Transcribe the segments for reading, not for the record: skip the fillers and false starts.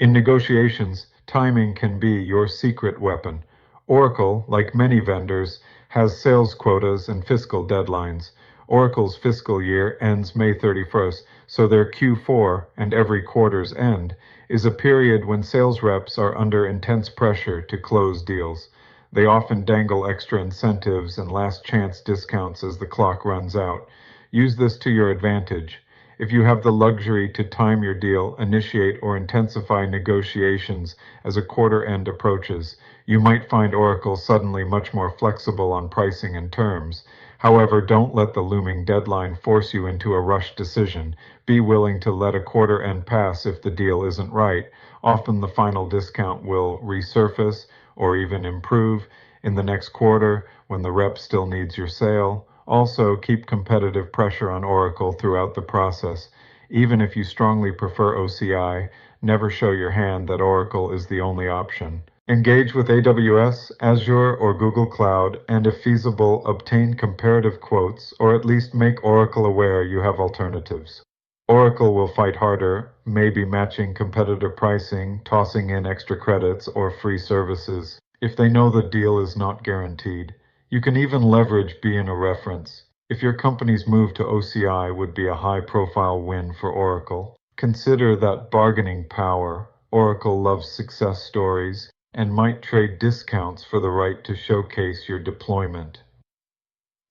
In negotiations, timing can be your secret weapon. Oracle, like many vendors, has sales quotas and fiscal deadlines. Oracle's fiscal year ends May 31st, so their Q4 and every quarter's end is a period when sales reps are under intense pressure to close deals. They often dangle extra incentives and last chance discounts as the clock runs out. Use this to your advantage. If you have the luxury to time your deal, initiate or intensify negotiations as a quarter end approaches, you might find Oracle suddenly much more flexible on pricing and terms. However, don't let the looming deadline force you into a rushed decision. Be willing to let a quarter end pass if the deal isn't right. Often the final discount will resurface or even improve in the next quarter when the rep still needs your sale. Also, keep competitive pressure on Oracle throughout the process. Even if you strongly prefer OCI, never show your hand that Oracle is the only option. Engage with AWS, Azure, or Google Cloud, and if feasible, obtain comparative quotes, or at least make Oracle aware you have alternatives. Oracle will fight harder, maybe matching competitive pricing, tossing in extra credits, or free services, if they know the deal is not guaranteed. You can even leverage being a reference. If your company's move to OCI would be a high-profile win for Oracle, consider that bargaining power. Oracle loves success stories and might trade discounts for the right to showcase your deployment.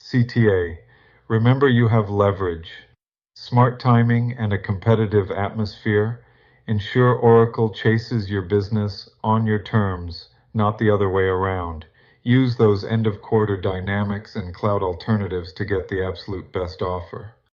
CTA. Remember you have leverage. Smart timing and a competitive atmosphere ensure Oracle chases your business on your terms, not the other way around. Use those end-of-quarter dynamics and cloud alternatives to get the absolute best offer.